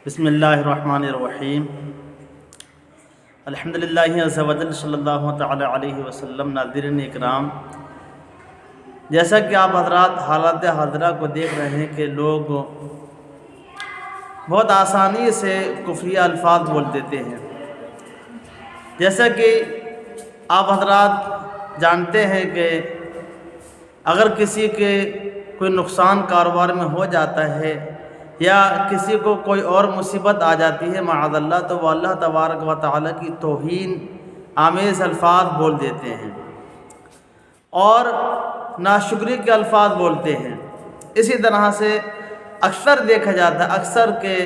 بسم اللہ الرحمن الرحیم الحمدللہ عز و جل صلی اللہ تعالی علیہ وسلم۔ ناظرین اکرام، جیسا کہ آپ حضرات حالات حاضرہ کو دیکھ رہے ہیں کہ لوگ بہت آسانی سے کفریہ الفاظ بول دیتے ہیں۔ جیسا کہ آپ حضرات جانتے ہیں کہ اگر کسی کے کوئی نقصان کاروبار میں ہو جاتا ہے یا کسی کو کوئی اور مصیبت آ جاتی ہے معاذ اللہ، تو وہ اللہ تبارک و تعالیٰ کی توہین آمیز الفاظ بول دیتے ہیں اور ناشکری کے الفاظ بولتے ہیں۔ اسی طرح سے اکثر دیکھا جاتا ہے اکثر کہ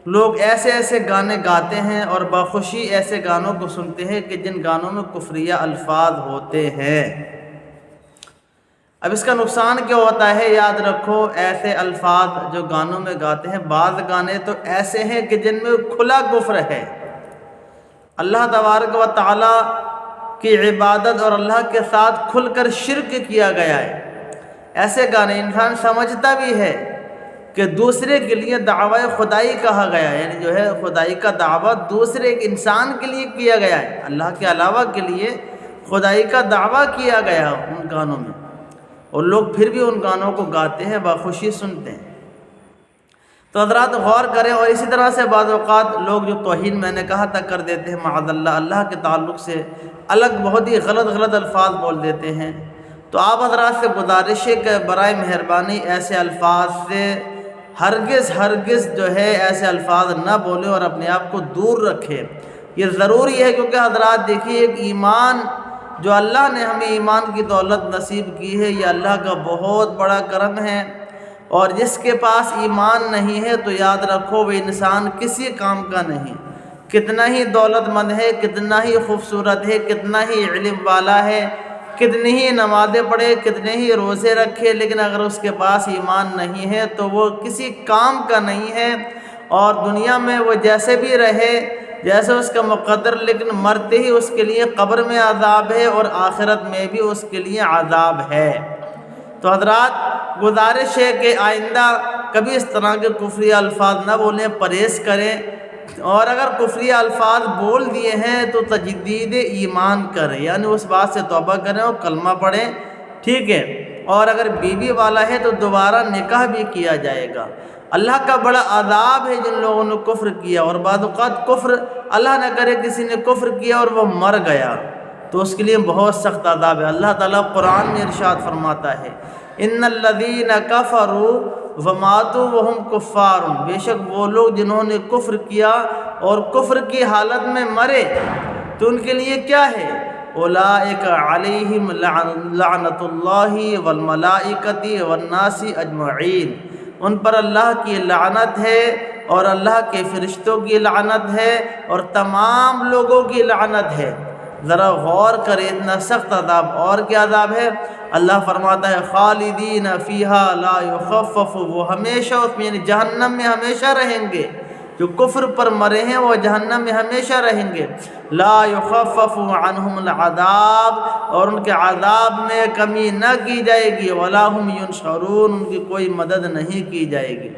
لوگ ایسے ایسے گانے گاتے ہیں اور بخوشی ایسے گانوں کو سنتے ہیں کہ جن گانوں میں کفریہ الفاظ ہوتے ہیں۔ اب اس کا نقصان کیا ہوتا ہے؟ یاد رکھو، ایسے الفاظ جو گانوں میں گاتے ہیں، بعض گانے تو ایسے ہیں کہ جن میں کھلا کفر ہے، اللہ تبارک و تعالیٰ کی عبادت اور اللہ کے ساتھ کھل کر شرک کیا گیا ہے۔ ایسے گانے انسان سمجھتا بھی ہے کہ دوسرے کے لیے دعوی خدائی کہا گیا ہے، یعنی جو ہے خدائی کا دعویٰ دوسرے ایک انسان کے لیے کیا گیا ہے، اللہ کے علاوہ کے لیے خدائی کا دعویٰ کیا گیا ہے ان گانوں میں، اور لوگ پھر بھی ان گانوں کو گاتے ہیں، بخوشی سنتے ہیں۔ تو حضرات غور کریں۔ اور اسی طرح سے بعض اوقات لوگ جو توہین میں نے کہا تھا کر دیتے ہیں معاذ اللہ، اللہ کے تعلق سے الگ بہت ہی غلط الفاظ بول دیتے ہیں۔ تو آپ حضرات سے گزارش ہے کہ برائے مہربانی ایسے الفاظ سے ہرگز جو ہے ایسے الفاظ نہ بولیں اور اپنے آپ کو دور رکھیں۔ یہ ضروری ہے، کیونکہ حضرات دیکھیے، ایک ایمان جو اللہ نے ہمیں ایمان کی دولت نصیب کی ہے، یہ اللہ کا بہت بڑا کرم ہے، اور جس کے پاس ایمان نہیں ہے تو یاد رکھو وہ انسان کسی کام کا نہیں، کتنا ہی دولت مند ہے، کتنا ہی خوبصورت ہے، کتنا ہی علم والا ہے، کتنی ہی نمازیں پڑھے، کتنے ہی روزے رکھے، لیکن اگر اس کے پاس ایمان نہیں ہے تو وہ کسی کام کا نہیں ہے، اور دنیا میں وہ جیسے بھی رہے، جیسے اس کا مقدر، لیکن مرتے ہی اس کے لیے قبر میں عذاب ہے اور آخرت میں بھی اس کے لیے عذاب ہے۔ تو حضرات گزارش ہے کہ آئندہ کبھی اس طرح کے کفری الفاظ نہ بولیں، پرہیز کریں، اور اگر کفری الفاظ بول دیے ہیں تو تجدید ایمان کریں، یعنی اس بات سے توبہ کریں اور کلمہ پڑھیں، ٹھیک ہے؟ اور اگر بیوی والا ہے تو دوبارہ نکاح بھی کیا جائے گا۔ اللہ کا بڑا عذاب ہے جن لوگوں نے کفر کیا، اور بعض اوقات کفر اللہ نہ کرے کسی نے کفر کیا اور وہ مر گیا تو اس کے لیے بہت سخت عذاب ہے۔ اللہ تعالیٰ قرآن میں ارشاد فرماتا ہے، ان الذین کفروا وماتوا وهم کفار، بے شک وہ لوگ جنہوں نے کفر کیا اور کفر کی حالت میں مرے تو ان کے لیے کیا ہے؟ اولئک علیہم لعنت اللہ والملائکۃ والناس اجمعین، ان پر اللہ کی لعنت ہے اور اللہ کے فرشتوں کی لعنت ہے اور تمام لوگوں کی لعنت ہے۔ ذرا غور کریں، اتنا سخت عذاب، اور کیا عذاب ہے؟ اللہ فرماتا ہے خالدین فیہا لا یخفف، وہ ہمیشہ اس میں یعنی جہنم میں ہمیشہ رہیں گے۔ جو کفر پر مرے ہیں وہ جہنم میں ہمیشہ رہیں گے۔ لا یخفف عنہم العذاب، اور ان کے عذاب میں کمی نہ کی جائے گی، ولا هم ینصرون، ان کی کوئی مدد نہیں کی جائے گی۔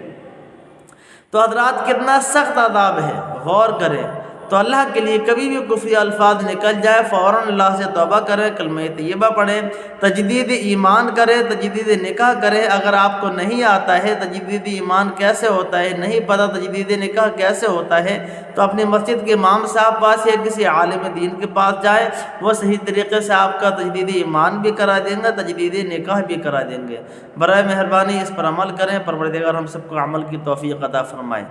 تو حضرات کتنا سخت عذاب ہے، غور کریں۔ تو اللہ کے لیے کبھی بھی کفری الفاظ نکل جائے فوراً اللہ سے توبہ کریں، کلمہ طیبہ پڑھیں، تجدید ایمان کریں، تجدید نکاح کریں۔ اگر آپ کو نہیں آتا ہے تجدید ایمان کیسے ہوتا ہے، نہیں پتہ تجدید نکاح کیسے ہوتا ہے، تو اپنی مسجد کے امام صاحب پاس یا کسی عالم دین کے پاس جائیں، وہ صحیح طریقے سے آپ کا تجدید ایمان بھی کرا دیں گے، تجدید نکاح بھی کرا دیں گے۔ برائے مہربانی اس پر عمل کریں، پروردگار ہم سب کو عمل کی توفیق عطا فرمائے۔